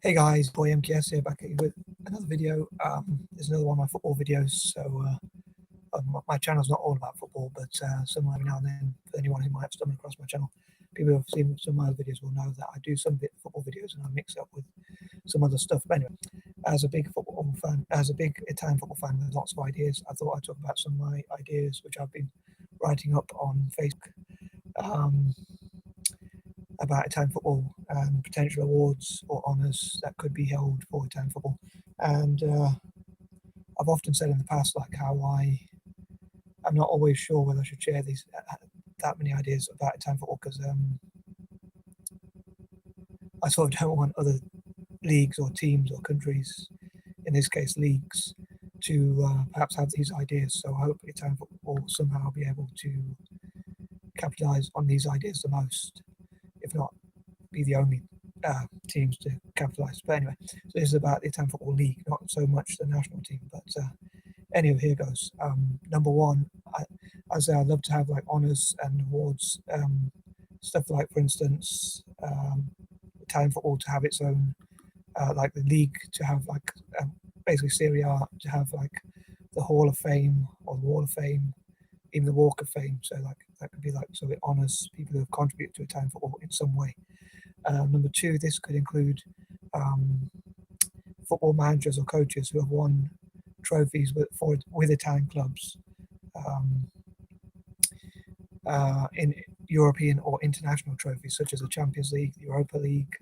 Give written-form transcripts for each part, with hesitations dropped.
Hey guys, boy M.K.S here, back at you with another video. There's another one of my football videos. So my channel's not all about football, but some every now and then, for anyone who might have stumbled across my channel, people who have seen some of my other videos will know that I do some football videos and I mix it up with some other stuff. But anyway, as a big football fan, as a big Italian football fan with lots of ideas, I thought I'd talk about some of my ideas which I've been writing up on Facebook. About Italian football and potential awards or honours that could be held for Italian football. And I've often said in the past, like how I'm not always sure whether I should share these that many ideas about Italian football, because I sort of don't want other leagues or teams or countries, in this case leagues, to perhaps have these ideas. So I hope Italian football will somehow be able to capitalise on these ideas the most, if not be the only teams to capitalise. But anyway, so this is about the Italian Football League, not so much the national team. But anyway, here goes. Number one, I say I'd love to have like honours and awards, stuff like, for instance, Italian football to have its own, like the league to have like basically Serie A to have like the Hall of Fame or the Wall of Fame, even the Walk of Fame. So like that could be like, so it honours people who have contributed to Italian football in some way. Number two, this could include football managers or coaches who have won trophies with Italian clubs in European or international trophies, such as the Champions League, the Europa League,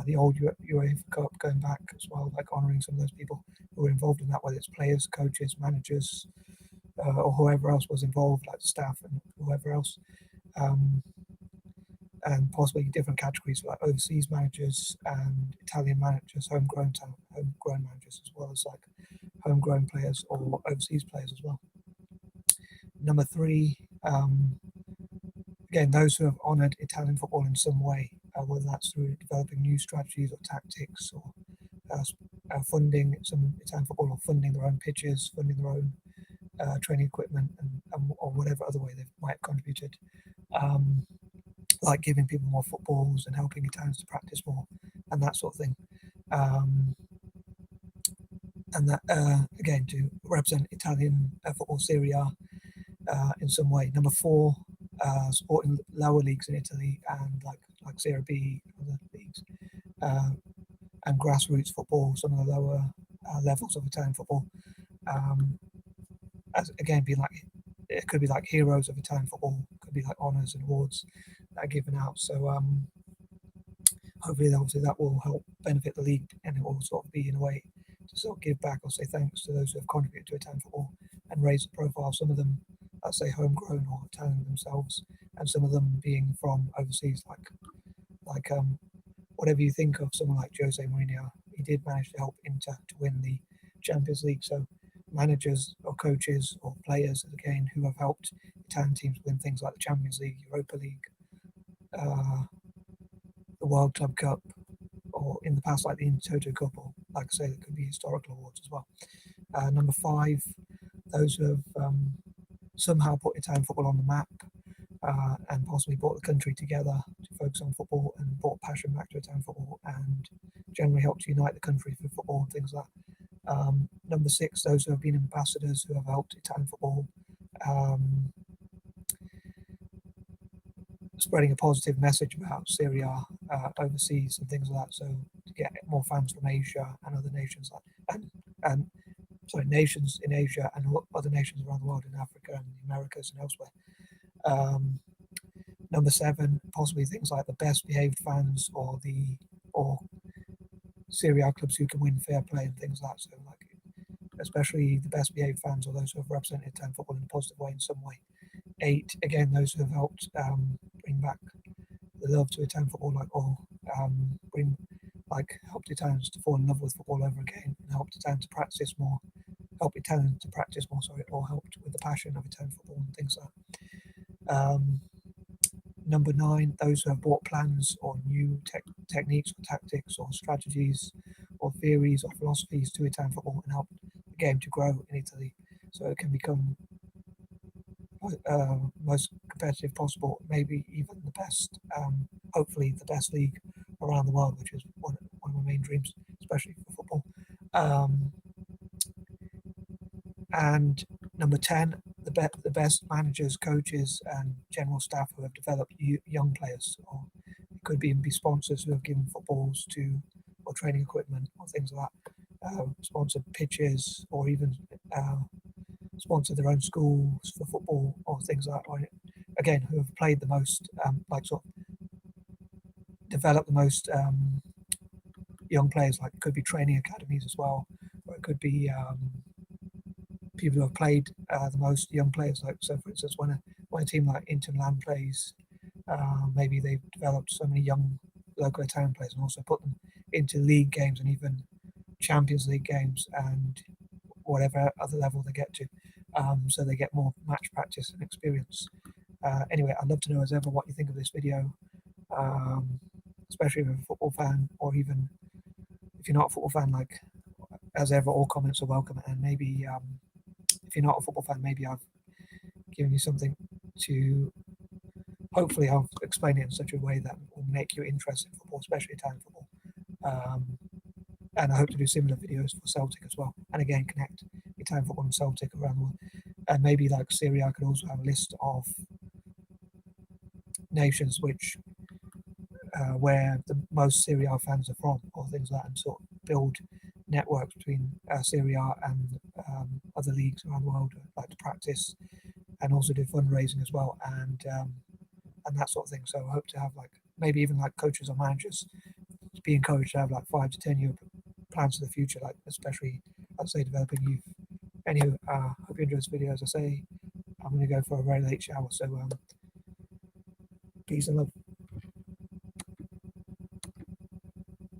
the old UEFA Cup, going back as well, like honouring some of those people who were involved in that, whether it's players, coaches, managers, or whoever else was involved, like the staff and whoever else. And possibly different categories like overseas managers and Italian managers, homegrown managers, as well as like homegrown players or overseas players as well. Number three, again, those who have honoured Italian football in some way, whether that's through developing new strategies or tactics, or funding some Italian football, or funding their own pitches, funding their own training equipment, and or whatever other way they might have contributed. Like giving people more footballs and helping Italians to practice more and that sort of thing. And that, again, to represent Italian football Serie A in some way. Number four, supporting lower leagues in Italy and like Serie B, other leagues, and grassroots football, some of the lower levels of Italian football. As again, being like, it could be like heroes of Italian football, could be like honours and awards that are given out. So hopefully, obviously, that will help benefit the league, and it will sort of be in a way to sort of give back or say thanks to those who have contributed to Italian football and raise the profile. Some of them, let's say, homegrown or Italian themselves, and some of them being from overseas, like whatever you think of someone like Jose Mourinho, he did manage to help Inter to win the Champions League. So managers or coaches or players, again, who have helped Italian teams win things like the Champions League, Europa League, the World Club Cup, or in the past like the Intertoto Cup, or like I say, there could be historical awards as well. Number five, those who have somehow put Italian football on the map, and possibly brought the country together to focus on football and brought passion back to Italian football, and generally helped unite the country through football and things like that. Number six, those who have been ambassadors who have helped Italian football, spreading a positive message about Serie A overseas and things like that. So to get more fans from Asia and other nations, and nations in Asia and other nations around the world, in Africa and the Americas and elsewhere. Number seven, possibly things like the best behaved fans, or Serie A clubs who can win fair play and things like that. So like, especially the best behaved fans, or those who have represented Italian football in a positive way in some way. Eight, again, those who have helped bring back the love to Italian football, helped Italians to fall in love with football over again, and helped Italians to practice more, or helped with the passion of Italian football and things like that. Number nine, those who have brought plans or new techniques or tactics or strategies or theories or philosophies to Italian football and helped the game to grow in Italy, so it can become most competitive possible, maybe even the best, hopefully the best league around the world, which is one of my main dreams, especially for football. And number 10, the best managers, coaches, and general staff who have developed young players, or it could even be sponsors who have given footballs to, or training equipment, or things like that, sponsored pitches, or even sponsor their own schools for football, or things like that. Or, again, who have played the most, like sort of developed the most young players. Like it could be training academies as well, or it could be people who have played the most young players. Like, so for instance, when a team like Inter Milan plays, maybe they've developed so many young local Italian players and also put them into league games and even Champions League games and whatever other level they get to, so they get more match practice and experience. Anyway, I'd love to know as ever what you think of this video, especially if you're a football fan, or even if you're not a football fan. Like, as ever, all comments are welcome, and maybe if you're not a football fan, maybe I've given you something to, hopefully I've explained it in such a way that will make you interested in football, especially Italian football. And I hope to do similar videos for Celtic as well, and again connect Italian football and Celtic around the world. And maybe like SERIE A could also have a list of nations which where the most SERIE A fans are from, or things like that, and sort of build networks between SERIE A and other leagues around the world, like to practice and also do fundraising as well, and that sort of thing. So I hope to have like maybe even like coaches or managers to be encouraged to have like 5 to 10 year plans for the future, like especially I'd say developing youth. Anyway, hope you enjoyed this video. As I say, I'm going to go for a very late shower, so peace and love.